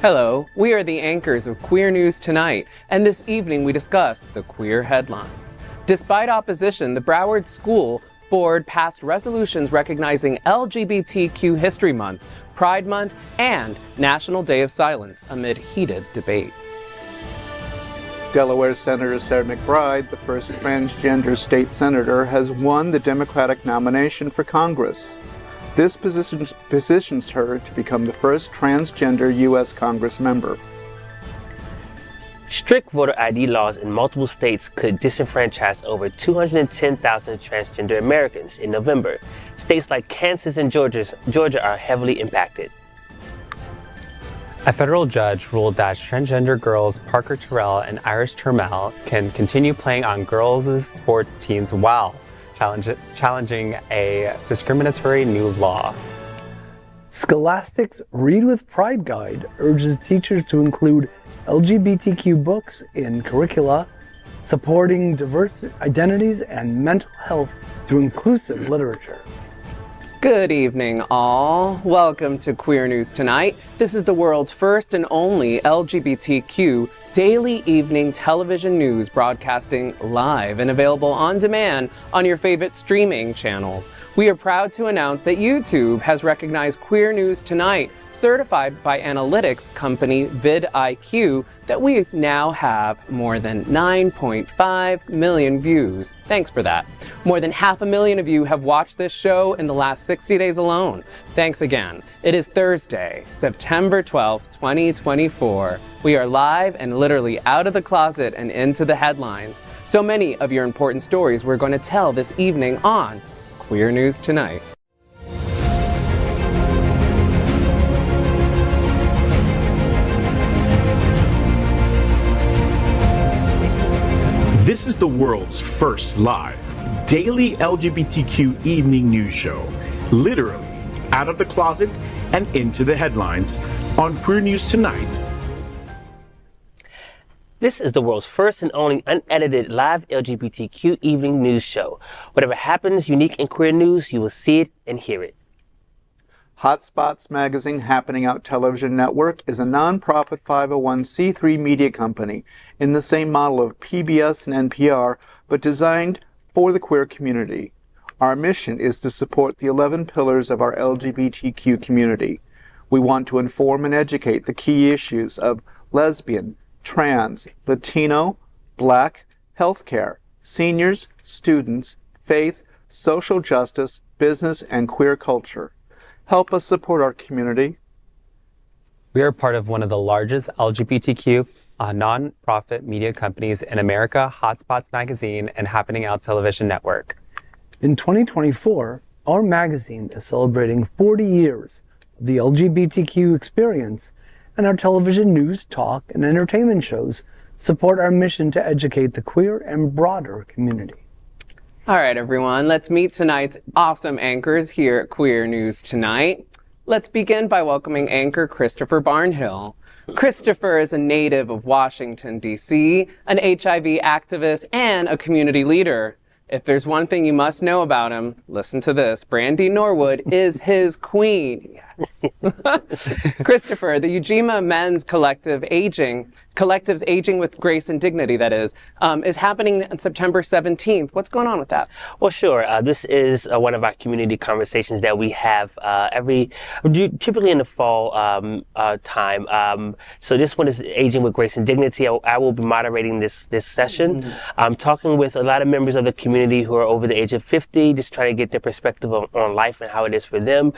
Hello, we are the anchors of Queer News Tonight, and this evening we discuss the queer headlines. Despite opposition, the Broward School Board passed resolutions recognizing LGBTQ History Month, Pride Month, and National Day of Silence amid heated debate. Delaware Senator Sarah McBride, the first transgender state senator, has won the Democratic nomination for Congress. This positions her to become the first transgender U.S. Congress member. Strict voter ID laws in multiple states could disenfranchise over 210,000 transgender Americans in November. States like Kansas and Georgia are heavily impacted. A federal judge ruled that transgender girls Parker Terrell and Iris Turmel can continue playing on girls' sports teams while challenging a discriminatory new law. Scholastic's Read with Pride guide urges teachers to include LGBTQ books in curricula, supporting diverse identities and mental health through inclusive literature. Good evening, all. Welcome to Queer News Tonight. This is the world's first and only LGBTQ daily evening television news broadcasting live and available on demand on your favorite streaming channels. We are proud to announce that YouTube has recognized Queer News Tonight, certified by analytics company vidIQ, that we now have more than 9.5 million views. Thanks for that. More than 500,000 of you have watched this show in the last 60 days alone. Thanks again. It is Thursday, September 12th, 2024. We are live and literally out of the closet and into the headlines. So many of your important stories we're going to tell this evening on Queer News Tonight. This is the world's first live daily LGBTQ evening news show, literally out of the closet and into the headlines on Queer News Tonight. This is the world's first and only unedited live LGBTQ evening news show. Whatever happens unique in queer news, you will see it and hear it. HOTspots Magazine Happening Out Television Network is a nonprofit 501c3 media company in the same model of PBS and NPR, but designed for the queer community. Our mission is to support the 11 pillars of our LGBTQ community. We want to inform and educate the key issues of lesbian, trans, Latino, Black, healthcare, seniors, students, faith, social justice, business, and queer culture. Help us support our community. We are part of one of the largest LGBTQ non-profit media companies in America, HOTspots Magazine and Happening Out Television Network. In 2024, our magazine is celebrating 40 years of the LGBTQ experience, and our television news, talk, and entertainment shows support our mission to educate the queer and broader community. All right, everyone, let's meet tonight's awesome anchors here at Queer News Tonight. Let's begin by welcoming anchor Christopher Barnhill. Christopher is a native of Washington, D.C., an HIV activist, and a community leader. If there's one thing you must know about him, listen to this. Brandy Norwood is his queen. Yes. Christopher, the Ujima Men's Collective's Aging with Grace and Dignity, that is happening on September 17th. What's going on with that? Well, sure. This is one of our community conversations that we have typically in the fall time. So this one is Aging with Grace and Dignity. I will be moderating this session. Mm-hmm. I'm talking with a lot of members of the community who are over the age of 50, just trying to get their perspective on life and how it is for them,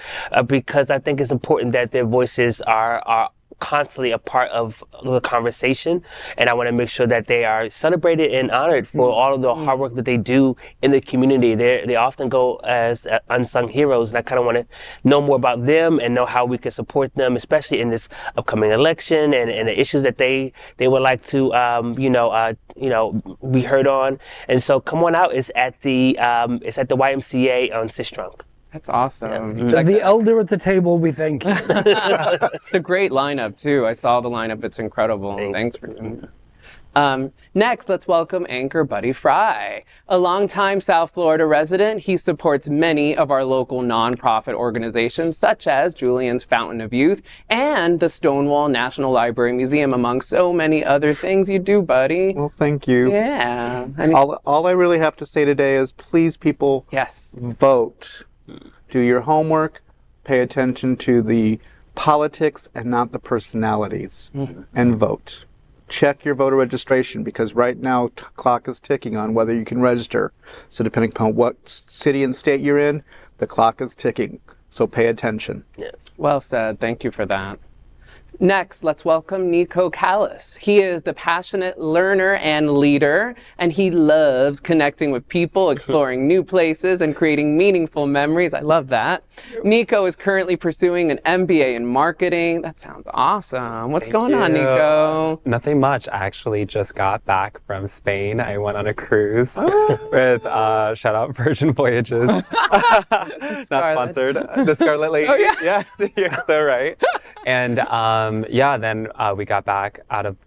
because I think it's important that their voices are constantly a part of the conversation, and I want to make sure that they are celebrated and honored for all of the hard work that they do in the community. They often go as unsung heroes, and I kind of want to know more about them and know how we can support them, especially in this upcoming election and the issues that they would like to be heard on. And so come on out. It's at the YMCA on Sistrunk. That's awesome. To the elder at the table, we thank you. It's a great lineup, too. I saw the lineup. It's incredible. Thanks for doing that. Next, let's welcome anchor Buddy Frey. A longtime South Florida resident, he supports many of our local nonprofit organizations, such as Julian's Fountain of Youth and the Stonewall National Library Museum, among so many other things you do, Buddy. Well, thank you. Yeah. All I really have to say today is please, people, Yes. vote. Do your homework. Pay attention to the politics and not the personalities. And vote. Check your voter registration, because right now clock is ticking on whether you can register. So depending upon what city and state you're in, the clock is ticking. So pay attention. Yes. Well said. Thank you for that. Next, let's welcome Nico Cales. He is the passionate learner and leader, and he loves connecting with people, exploring new places, and creating meaningful memories. I love that. Nico is currently pursuing an MBA in marketing. That sounds awesome. What's going on, Nico? Nothing much. I actually just got back from Spain. I went on a cruise with, shout out Virgin Voyages. Not sponsored. The Scarlet Lady. Oh, yeah. Yes, you're so right. And then we got back out of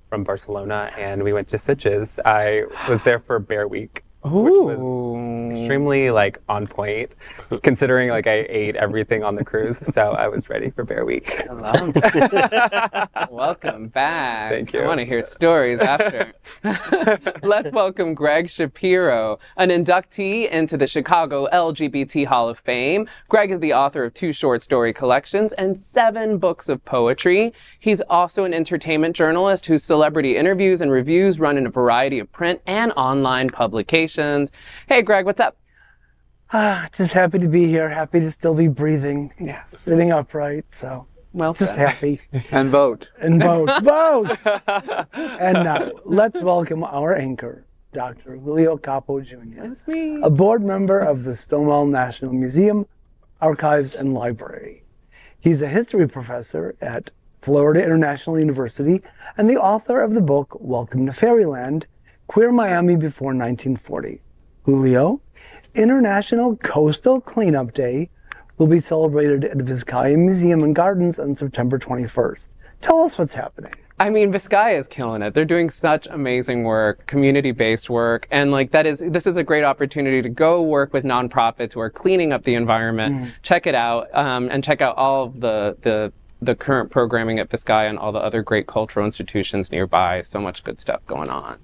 from Barcelona and we went to Sitges. I was there for Bear Week, which was extremely on point, considering I ate everything on the cruise. So I was ready for Bear Week. I love it. Welcome back. Thank you. I want to hear stories after. Let's welcome Gregg Shapiro, an inductee into the Chicago LGBT Hall of Fame. Gregg is the author of 2 short story collections and 7 books of poetry. He's also an entertainment journalist whose celebrity interviews and reviews run in a variety of print and online publications. Hey, Gregg, what's up? Just happy to be here. Happy to still be breathing. Yes. Sitting upright. So Well just said. happy. And vote. And vote. Vote! And now, let's welcome our anchor, Dr. Julio Capo, Jr., That's me. a board member of the Stonewall National Museum, Archives, and Library. He's a history professor at Florida International University and the author of the book, Welcome to Fairyland, Queer Miami Before 1940. Julio, International Coastal Cleanup Day will be celebrated at the Vizcaya Museum and Gardens on September 21st. Tell us what's happening. I mean, Vizcaya is killing it. They're doing such amazing work, community-based work, and this is a great opportunity to go work with nonprofits who are cleaning up the environment. Check it out, and check out all of the current programming at Vizcaya and all the other great cultural institutions nearby. So much good stuff going on.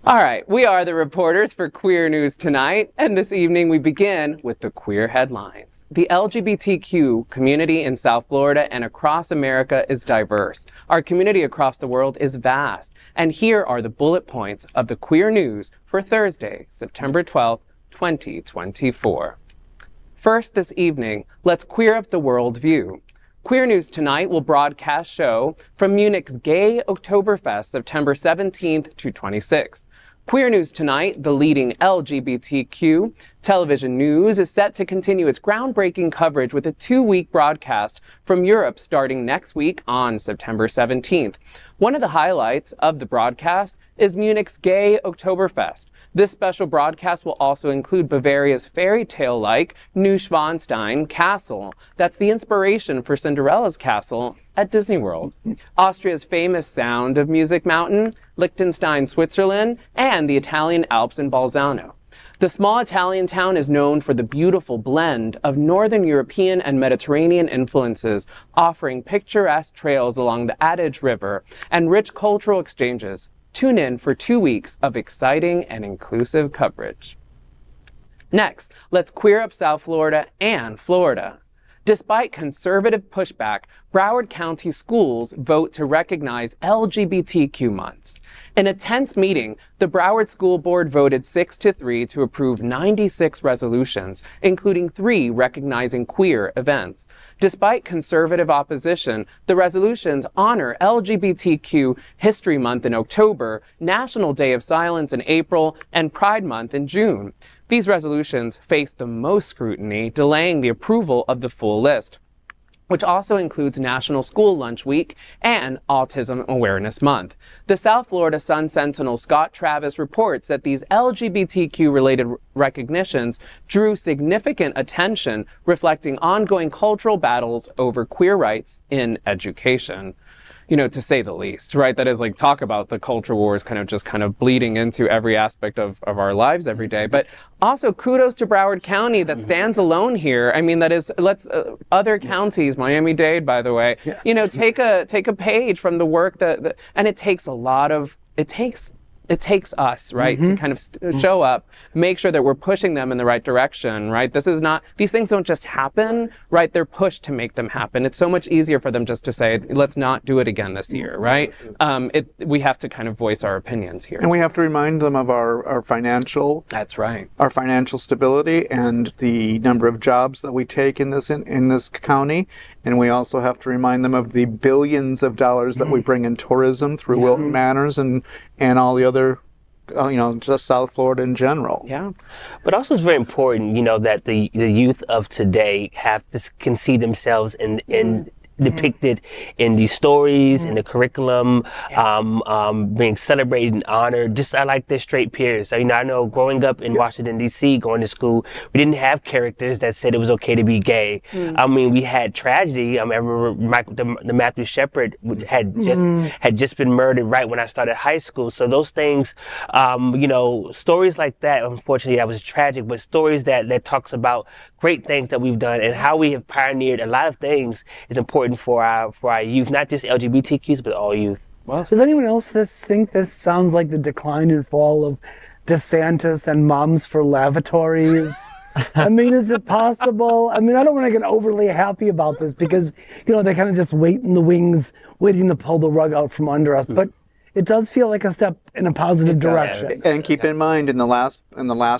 All right, we are the reporters for Queer News Tonight, and this evening we begin with the queer headlines. The LGBTQ community in South Florida and across America is diverse. Our community across the world is vast, and here are the bullet points of the queer news for Thursday, September 12th, 2024. First this evening, let's queer up the world view. Queer News Tonight will broadcast show from Munich's Gay Oktoberfest, September 17th to 26th. Queer News Tonight, the leading LGBTQ television news, is set to continue its groundbreaking coverage with a 2-week broadcast from Europe starting next week on September 17th. One of the highlights of the broadcast is Munich's Gay Oktoberfest. This special broadcast will also include Bavaria's fairy tale-like Neuschwanstein Castle. That's the inspiration for Cinderella's castle at Disney World. Austria's famous Sound of Music Mountain, Liechtenstein, Switzerland, and the Italian Alps in Bolzano. The small Italian town is known for the beautiful blend of Northern European and Mediterranean influences, offering picturesque trails along the Adige River and rich cultural exchanges. Tune in for 2 weeks of exciting and inclusive coverage. Next, let's queer up South Florida and Florida. Despite conservative pushback, Broward County schools vote to recognize LGBTQ months. In a tense meeting, the Broward School Board voted 6-3 to approve 96 resolutions, including 3 recognizing queer events. Despite conservative opposition, the resolutions honor LGBTQ History Month in October, National Day of Silence in April, and Pride Month in June. These resolutions face the most scrutiny, delaying the approval of the full list, which also includes National School Lunch Week and Autism Awareness Month. The South Florida Sun-Sentinel Scott Travis reports that these LGBTQ-related recognitions drew significant attention, reflecting ongoing cultural battles over queer rights in education. to say the least, right? That is like, talk about the culture wars kind of bleeding into every aspect of our lives every day. But also kudos to Broward County that stands alone here. I mean, that is, other counties, Miami-Dade, by the way, take a page from the work and it takes us, right, to kind of show up, make sure that we're pushing them in the right direction, right? These things don't just happen, right? They're pushed to make them happen. It's so much easier for them just to say, let's not do it again this year, right? We have to kind of voice our opinions here. And we have to remind them of our financial... That's right. Our financial stability and the number of jobs that we take in this county. And we also have to remind them of the billions of dollars that we bring in tourism through Wilton Manors and all the other, just South Florida in general. Yeah. But also it's very important, that the youth of today can see themselves in depicted in these stories, in the curriculum, being celebrated and honored. I like their straight peers. I know growing up in Washington, D.C., going to school, we didn't have characters that said it was okay to be gay. I mean, we had tragedy. I remember the Matthew Shepard had just been murdered right when I started high school. So those things, stories like that, unfortunately, that was tragic, but stories that talks about great things that we've done and how we have pioneered a lot of things is important for our youth, not just LGBTQs, but all youth. Well, does anyone else think this sounds like the decline and fall of DeSantis and moms for lavatories? I mean, is it possible? I mean, I don't want to get overly happy about this because, they kind of just wait in the wings, waiting to pull the rug out from under us. But it does feel like a step in a positive direction. And keep in mind, in the last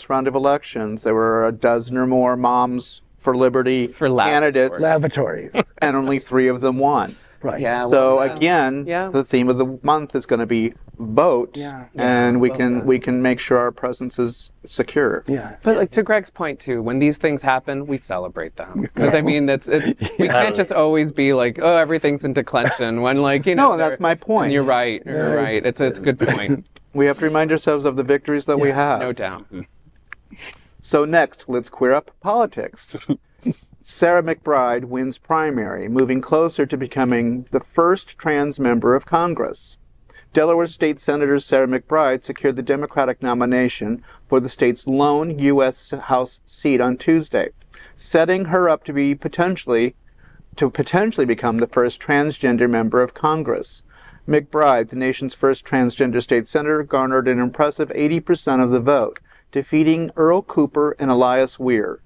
round of elections, there were a dozen or more moms for liberty candidates, lavatories, and only 3 of them won. Right. Yeah. So again, the theme of the month is going to be vote, and we can make sure our presence is secure. Yeah. But to Gregg's point too, when these things happen, we celebrate them because I mean we can't just always be like, oh, everything's in declension when No, that's my point. And you're right. You're right. It's a good point. We have to remind ourselves of the victories that we have. No doubt. So next, let's queer up politics. Sarah McBride wins primary, moving closer to becoming the first trans member of Congress. Delaware State Senator Sarah McBride secured the Democratic nomination for the state's lone U.S. House seat on Tuesday, setting her up to potentially become the first transgender member of Congress. McBride, the nation's first transgender state senator, garnered an impressive 80% of the vote, defeating Earl Cooper and Elias Weir.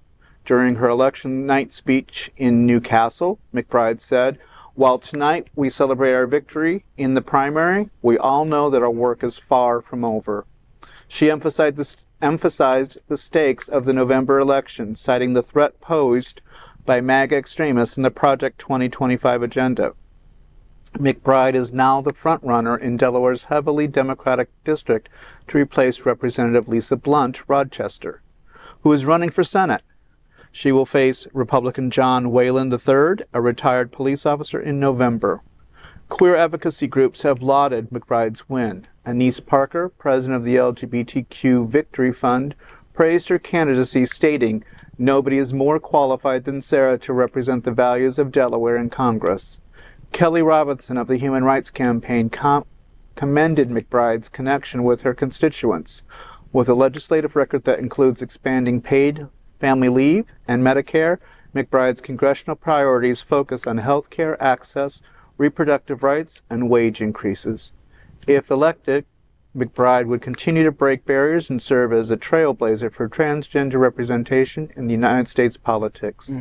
During her election night speech in Newcastle, McBride said, "While tonight we celebrate our victory in the primary, we all know that our work is far from over." She emphasized the stakes of the November election, citing the threat posed by MAGA extremists in the Project 2025 agenda. McBride is now the frontrunner in Delaware's heavily Democratic district to replace Representative Lisa Blunt Rochester, who is running for Senate. She will face Republican John Whalen III, a retired police officer, in November. Queer advocacy groups have lauded McBride's win. Anise Parker, president of the LGBTQ Victory Fund, praised her candidacy, stating, "Nobody is more qualified than Sarah to represent the values of Delaware in Congress." Kelly Robinson of the Human Rights Campaign commended McBride's connection with her constituents. With a legislative record that includes expanding paid family leave and Medicare, McBride's congressional priorities focus on health care access, reproductive rights, and wage increases. If elected, McBride would continue to break barriers and serve as a trailblazer for transgender representation in the United States politics.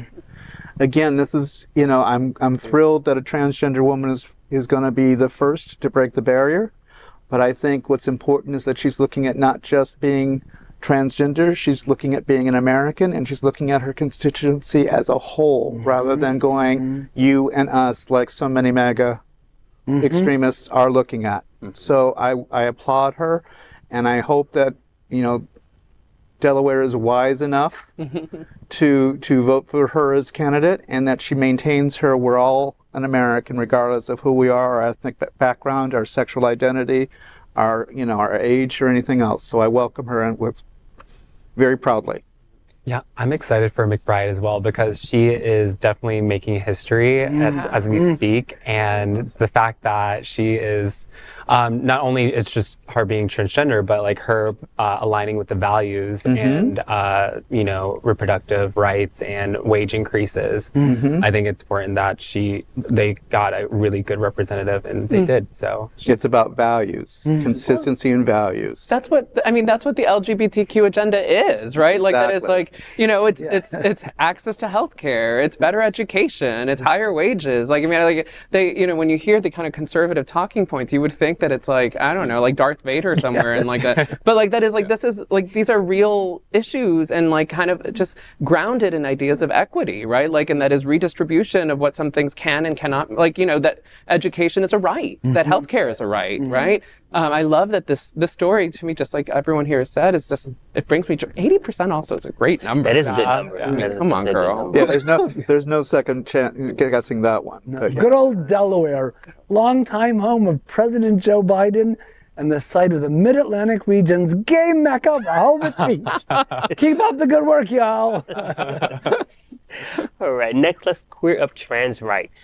Again, this is, I'm thrilled that a transgender woman is going to be the first to break the barrier. But I think what's important is that she's looking at not just being transgender, she's looking at being an American, and she's looking at her constituency as a whole, rather than going you and us like so many MAGA extremists are looking at. So I applaud her, and I hope that, Delaware is wise enough to vote for her as candidate, and that she maintains her "we're all an American regardless of who we are, our ethnic background, our sexual identity, our age, or anything else." So I welcome her and very proudly. Yeah, I'm excited for McBride as well because she is definitely making history as we speak. And the fact that she is not only it's just her being transgender, but like her aligning with the values and, reproductive rights and wage increases. I think it's important that they got a really good representative and they did. So it's about values, consistency and values. That's what the LGBTQ agenda is, right? Like that is like, it's access to healthcare, it's better education, it's higher wages. Like, I mean, like they, when you hear the kind of conservative talking points, you would think that it's like, I don't know, like Darth Vader somewhere and like that. But like that is like, this is like, these are real issues and like kind of just grounded in ideas of equity, right? Like, and that is redistribution of what some things can and cannot, like, that education is a right, that healthcare is a right, right? I love that this story, to me, just like everyone here has said, is just, it brings me joy. 80% also is a great number. That is a good number. I mean, come on, girl. Yeah, there's no second chance guessing that one. No. Good old Delaware, longtime home of President Joe Biden and the site of the Mid-Atlantic region's gay mecca for Hobbit Beach. Keep up the good work, y'all. All right, next let's queer up trans rights.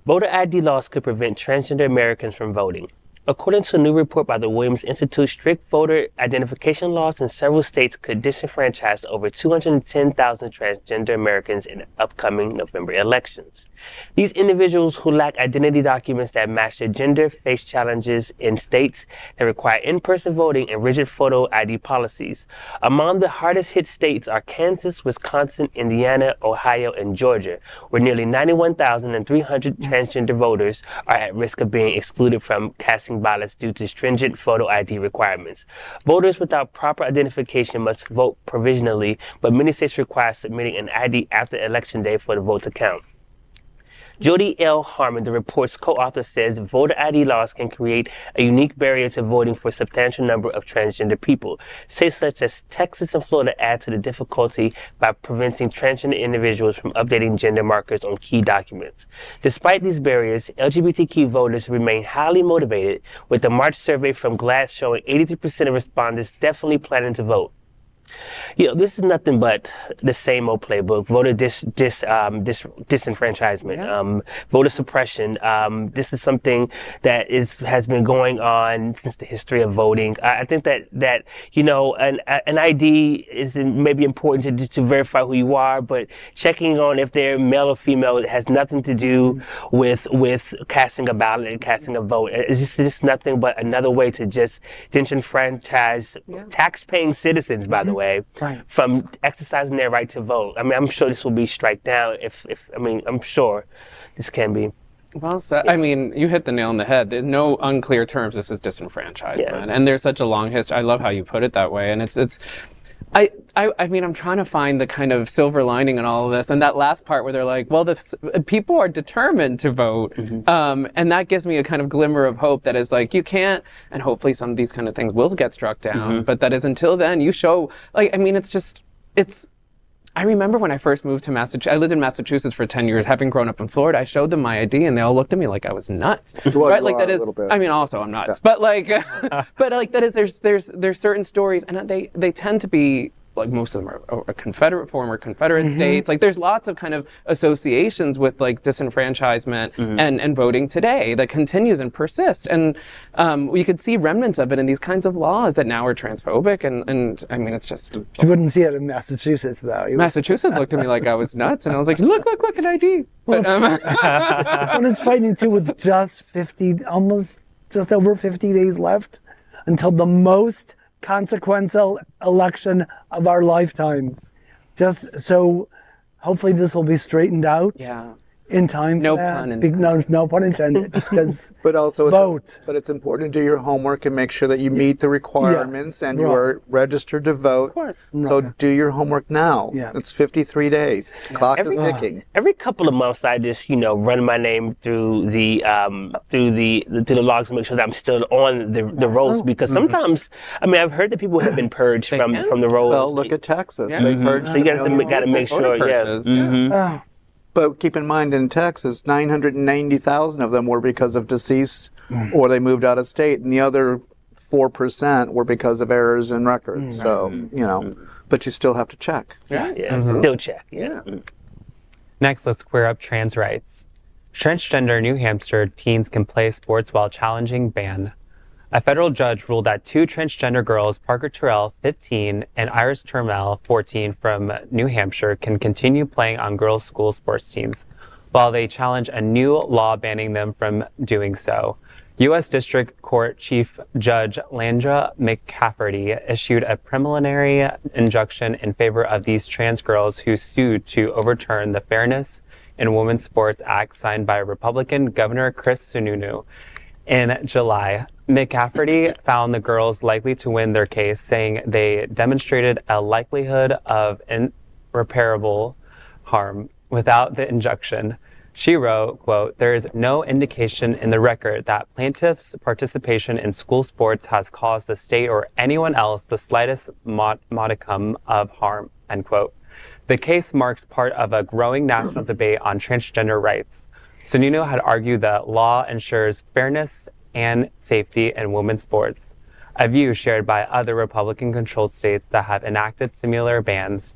Voter ID laws could prevent transgender Americans from voting. According to a new report by the Williams Institute, strict voter identification laws in several states could disenfranchise over 210,000 transgender Americans in the upcoming November elections. These individuals who lack identity documents that match their gender face challenges in states that require in-person voting and rigid photo ID policies. Among the hardest hit states are Kansas, Wisconsin, Indiana, Ohio, and Georgia, where nearly 91,300 transgender voters are at risk of being excluded from casting ballots due to stringent photo ID requirements. Voters without proper identification must vote provisionally, but many states require submitting an ID after Election Day for the vote to count. Jody L. Harmon, the report's co-author, says voter ID laws can create a unique barrier to voting for a substantial number of transgender people. States such as Texas and Florida add to the difficulty by preventing transgender individuals from updating gender markers on key documents. Despite these barriers, LGBTQ voters remain highly motivated, with the March survey from GLAAD showing 83% of respondents definitely planning to vote. This is nothing but the same old playbook: voter disenfranchisement, voter suppression. This is something that has been going on since the history of voting. I think that an ID is maybe important to verify who you are, but checking on if they're male or female has nothing to do with casting a ballot and casting a vote. It's just nothing but another way to just disenfranchise tax-paying citizens, by the way, from exercising their right to vote. I mean, I'm sure this will be struck down I'm sure this can be. Well said. I mean, you hit the nail on the head. There's no unclear terms. This is disenfranchisement. And there's such a long history. I love how you put it that way. And I mean, I'm trying to find the kind of silver lining in all of this. And that last part where they're like, well, the people are determined to vote. And that gives me a kind of glimmer of hope that is like, you can't, and hopefully some of these kind of things will get struck down. But that is until then, you show, I remember when I first moved to Massachusetts, I lived in Massachusetts for 10 years, having grown up in Florida. I showed them my ID and they all looked at me like I was nuts. Right? Like that is, I mean, also I'm nuts, but like, that is, there's certain stories and they tend to be, like most of them are former Confederate states. Like there's lots of kind of associations with like disenfranchisement and voting today that continues and persists. And we could see remnants of it in these kinds of laws that now are transphobic. And I mean, it's just... You wouldn't see it in Massachusetts though. Massachusetts looked at me like I was nuts. And I was like, look, an ID. But, when it's fighting too with just over 50 days left until the most consequential election of our lifetimes. Just so hopefully this will be straightened out in time for that. No pun intended. But also vote. But it's important to do your homework and make sure that you meet the requirements and you are registered to vote. Of course. So do your homework now. It's 53 days. The clock is ticking. Every couple of months I just, run my name through the logs to make sure that I'm still on the rolls, because sometimes, I mean, I've heard that people have been purged from the rolls. Well, look at Texas. They purged. So you got to make sure, But keep in mind, in Texas, 990,000 of them were because of decease or they moved out of state, and the other 4% were because of errors in records. So, but you still have to check. Yeah. Still check. Yeah. Next, let's queer up trans rights. Transgender New Hampshire teens can play sports while challenging ban. A federal judge ruled that two transgender girls, Parker Terrell, 15, and Iris Turmel, 14, from New Hampshire, can continue playing on girls' school sports teams, while they challenge a new law banning them from doing so. U.S. District Court Chief Judge Landra McCafferty issued a preliminary injunction in favor of these trans girls who sued to overturn the Fairness in Women's Sports Act signed by Republican Governor Chris Sununu. In July, McCafferty found the girls likely to win their case, saying they demonstrated a likelihood of irreparable harm without the injunction. She wrote, quote, "There is no indication in the record that plaintiffs' participation in school sports has caused the state or anyone else the slightest modicum of harm," end quote. The case marks part of a growing national debate on transgender rights. Sununu had argued that law ensures fairness and safety in women's sports, a view shared by other Republican-controlled states that have enacted similar bans.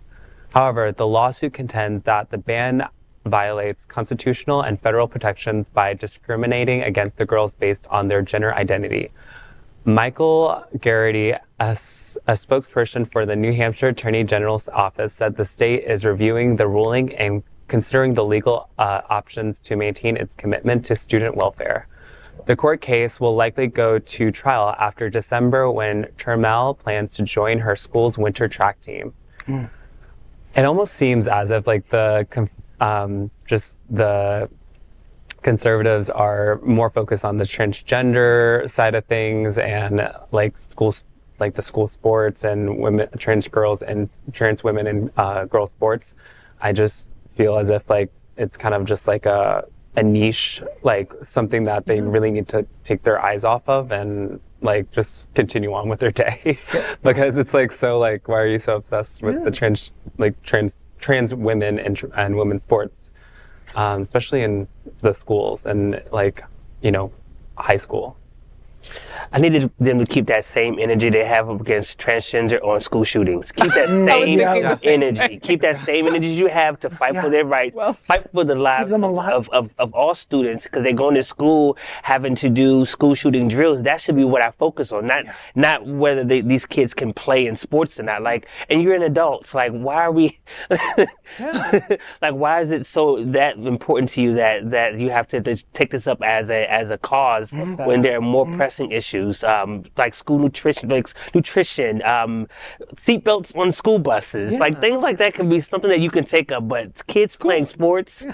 However, the lawsuit contends that the ban violates constitutional and federal protections by discriminating against the girls based on their gender identity. Michael Garrity, a spokesperson for the New Hampshire Attorney General's office, said the state is reviewing the ruling and considering the legal options to maintain its commitment to student welfare. The court case will likely go to trial after December when Turmel plans to join her school's winter track team. It almost seems as if like the conservatives are more focused on the transgender side of things and like schools, like the school sports and women, trans girls and trans women in girl sports. I just feel as if like it's kind of just like a niche, like something that they really need to take their eyes off of and like just continue on with their day. Because it's like, so like, why are you so obsessed with the trans women and women's sports, especially in the schools and like, you know, high school? I needed them to keep that same energy they have up against transgender on school shootings. Keep that same energy. Keep that same energy you have to fight for their rights, fight for the lives of all students, because they're going to school having to do school shooting drills. That should be what I focus on, not whether these kids can play in sports or not. Like, and you're an adult, so like, why are we, like, why is it so that important to you that you have to take this up as a cause when there are more pressing issues, like school nutrition, seatbelts on school buses, like things like that can be something that you can take up, but kids playing sports.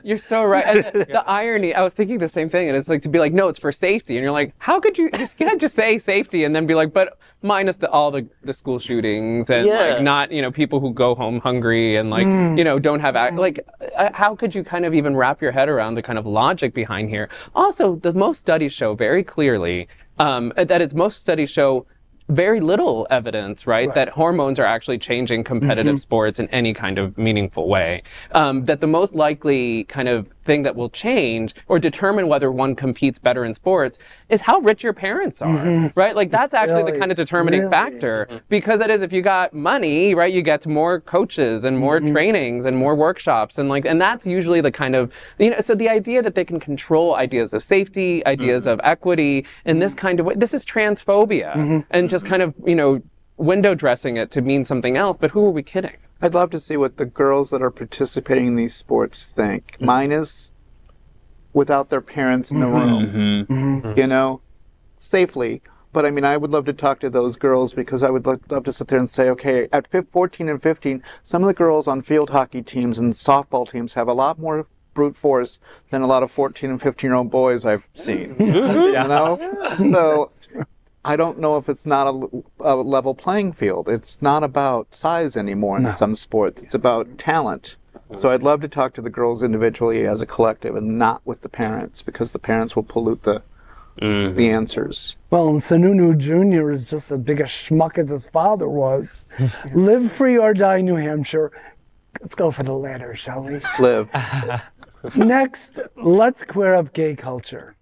You're so right. And the irony, I was thinking the same thing, and it's like to be like, no, it's for safety. And you're like, how could you can't just say safety and then be like, but minus all the school shootings and like not, you know, people who go home hungry and like, you know, don't have, like, how could you kind of even wrap your head around the kind of logic behind here? Also, most studies show very clearly most studies show very little evidence, right, that hormones are actually changing competitive sports in any kind of meaningful way. That the most likely kind of thing that will change or determine whether one competes better in sports is how rich your parents are, right? Like that's actually the kind of determining factor, because that is, if you got money, right, you get more coaches and more trainings and more workshops and that's usually the kind of, you know, so the idea that they can control ideas of safety, ideas of equity in this kind of way, this is transphobia and just kind of, you know, window dressing it to mean something else, but who are we kidding? I'd love to see what the girls that are participating in these sports think. Mine is without their parents in the room, you know, safely. But I mean, I would love to talk to those girls, because I would love to sit there and say, okay, at 14 and 15, some of the girls on field hockey teams and softball teams have a lot more brute force than a lot of 14 and 15-year-old boys I've seen, you know? So I don't know if it's not a level playing field. It's not about size anymore in some sports. It's about talent. So I'd love to talk to the girls individually as a collective and not with the parents, because the parents will pollute the answers. Well, and Sununu Jr. is just as big a schmuck as his father was. Live free or die, New Hampshire. Let's go for the latter, shall we? Live. Next, let's queer up gay culture.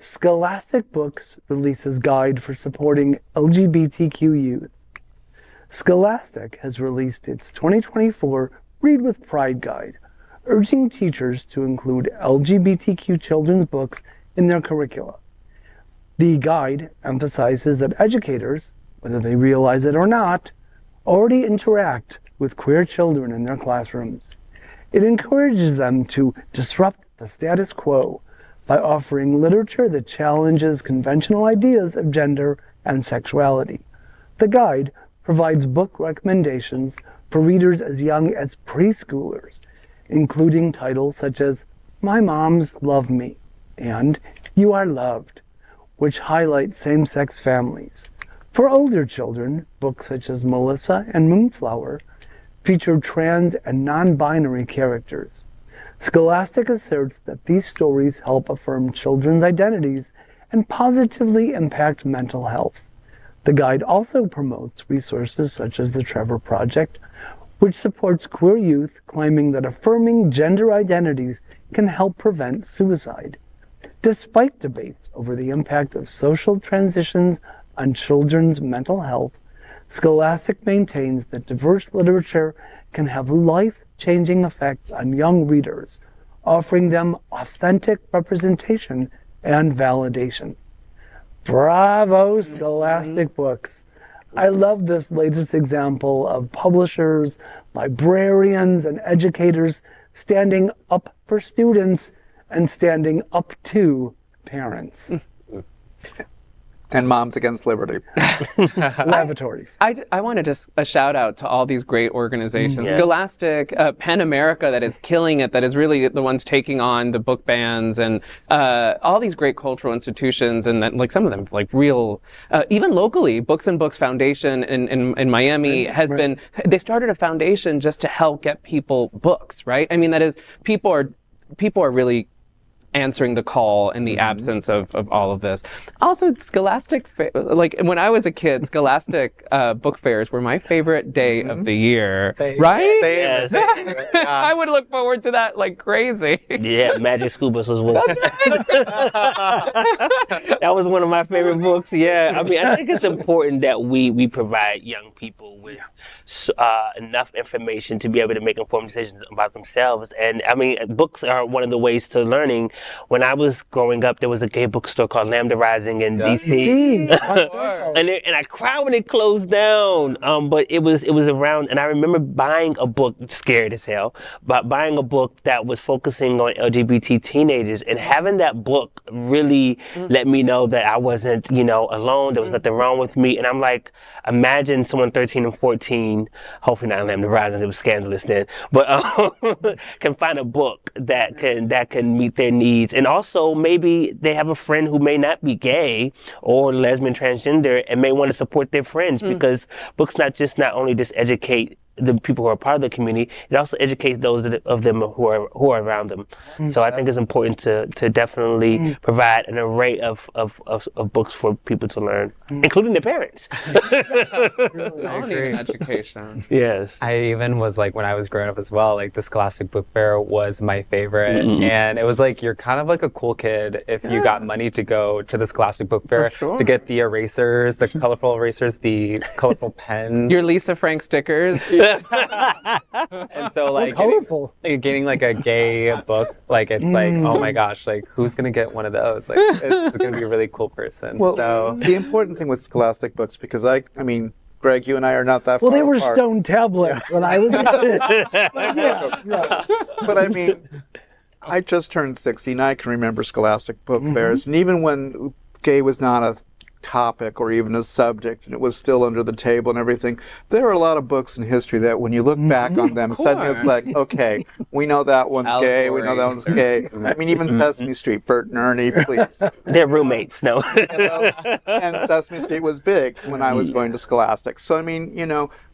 Scholastic Books releases guide for supporting LGBTQ youth. Scholastic has released its 2024 Read with Pride Guide, urging teachers to include LGBTQ children's books in their curricula. The guide emphasizes that educators, whether they realize it or not, already interact with queer children in their classrooms. It encourages them to disrupt the status quo by offering literature that challenges conventional ideas of gender and sexuality. The guide provides book recommendations for readers as young as preschoolers, including titles such as My Moms Love Me and You Are Loved, which highlight same-sex families. For older children, books such as Melissa and Moonflower feature trans and non-binary characters. Scholastic asserts that these stories help affirm children's identities and positively impact mental health. The guide also promotes resources such as the Trevor Project, which supports queer youth, claiming that affirming gender identities can help prevent suicide. Despite debates over the impact of social transitions on children's mental health, Scholastic maintains that diverse literature can have life-changing effects on young readers, offering them authentic representation and validation. Bravo, Scholastic Books! I love this latest example of publishers, librarians, and educators standing up for students and standing up to parents. And Moms Against Liberty. Lavatories. I want to just a shout out to all these great organizations. Yeah. Scholastic, Pen America, that is killing it, that is really the ones taking on the book bans, and all these great cultural institutions, and that, like, some of them, like, real, even locally, Books and Books Foundation in Miami has been, they started a foundation just to help get people books, right? I mean, that is, people are really answering the call in the absence of all of this. Also, Scholastic, like when I was a kid, Scholastic book fairs were my favorite day of the year, right? Yes. I would look forward to that like crazy. Yeah, Magic School Bus was one. That was one of my favorite books. Yeah, I mean, I think it's important that we provide young people with enough information to be able to make informed decisions about themselves. And I mean, books are one of the ways to learning. When I was growing up, there was a gay bookstore called Lambda Rising in DC, and I cried when it closed down. But it was around, and I remember buying a book, scared as hell, but buying a book that was focusing on LGBT teenagers, and having that book really let me know that I wasn't, alone. There was nothing wrong with me, and I'm like, imagine someone 13 and 14, hopefully not Lambda Rising, it was scandalous then, but can find a book that can meet their needs. And also maybe they have a friend who may not be gay or lesbian, transgender, and may want to support their friends, because books not only just educate the people who are part of the community, it also educates those of them who are around them. So I think it's important to definitely provide an array of books for people to learn, including their parents. All need education. Yes. I even was like, when I was growing up as well, like the Scholastic Book Fair was my favorite. And it was like, you're kind of like a cool kid if you got money to go to the Scholastic Book Fair to get the erasers, the colorful erasers, the colorful pens. Your Lisa Frank stickers. And so like getting like a gay book, like it's like, oh my gosh, like who's gonna get one of those? Like it's gonna be a really cool person. Well, so the important thing with Scholastic books, because I mean, Greg, you and I are not that far Well, they were apart. stone tablets when I was But I mean, I just turned 60 and I can remember Scholastic book fairs. And even when gay was not a topic or even a subject, and it was still under the table and everything, there are a lot of books in history that when you look back on them, suddenly it's like, okay, we know that one's gay, we know that one's gay. I mean, even Sesame Street, Bert and Ernie, please. They're roommates, no. And Sesame Street was big when I was going to Scholastic. So, I mean,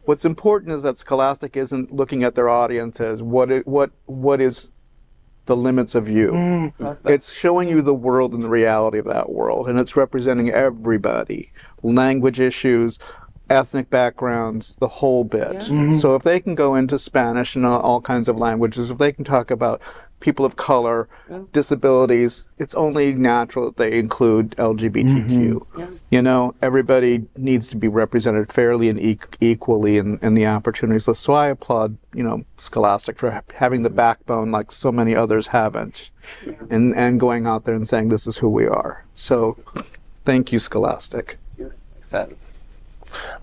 what's important is that Scholastic isn't looking at their audience as what is the limits of you. It's showing you the world and the reality of that world, and it's representing everybody, language issues, ethnic backgrounds, the whole bit. So if they can go into Spanish and all kinds of languages, if they can talk about people of color, disabilities, it's only natural that they include LGBTQ. You know, everybody needs to be represented fairly and equally in the opportunities list. So I applaud, you know, Scholastic for having the backbone like so many others haven't, and going out there and saying this is who we are. So thank you, Scholastic.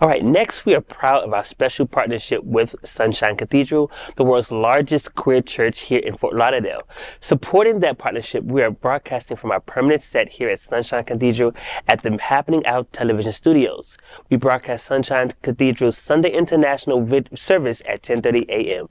All right, next we are proud of our special partnership with Sunshine Cathedral, the world's largest queer church here in Fort Lauderdale. Supporting that partnership, we are broadcasting from our permanent set here at Sunshine Cathedral at the Happening Out television studios. We broadcast Sunshine Cathedral's Sunday International service at 10:30 a.m.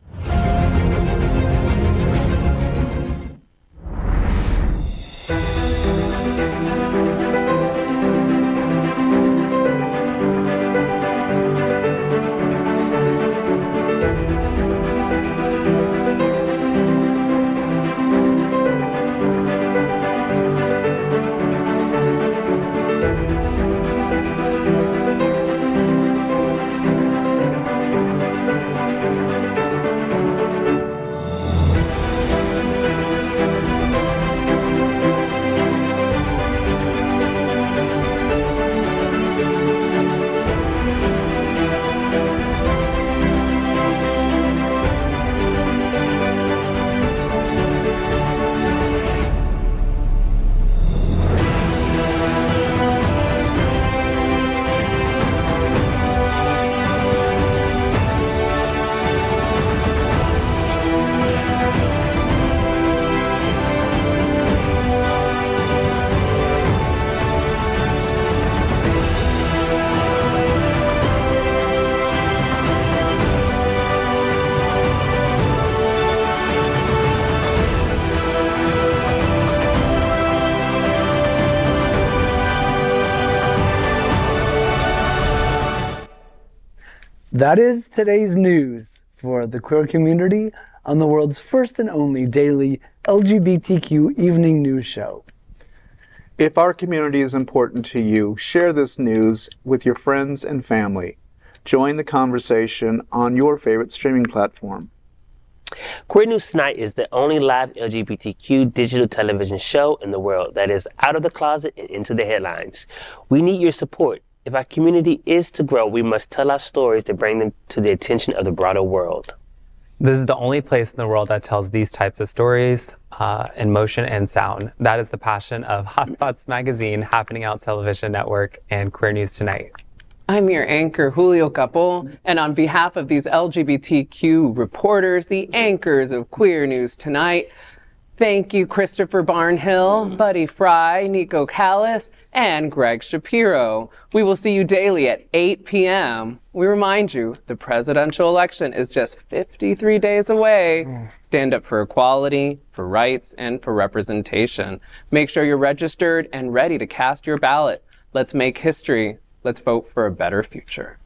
That is today's news for the queer community on the world's first and only daily LGBTQ evening news show. If our community is important to you, share this news with your friends and family. Join the conversation on your favorite streaming platform. Queer News Tonight is the only live LGBTQ digital television show in the world that is out of the closet and into the headlines. We need your support. If our community is to grow, we must tell our stories to bring them to the attention of the broader world. This is the only place in the world that tells these types of stories in motion and sound. That is the passion of HOTspots Magazine, Happening Out Television Network, and Queer News Tonight. I'm your anchor, Julio Capo, and on behalf of these LGBTQ reporters, the anchors of Queer News Tonight, thank you, Christopher Barnhill, Buddy Frey, Nico Cales, and Gregg Shapiro. We will see you daily at 8 p.m. We remind you, the presidential election is just 53 days away. Stand up for equality, for rights, and for representation. Make sure you're registered and ready to cast your ballot. Let's make history. Let's vote for a better future.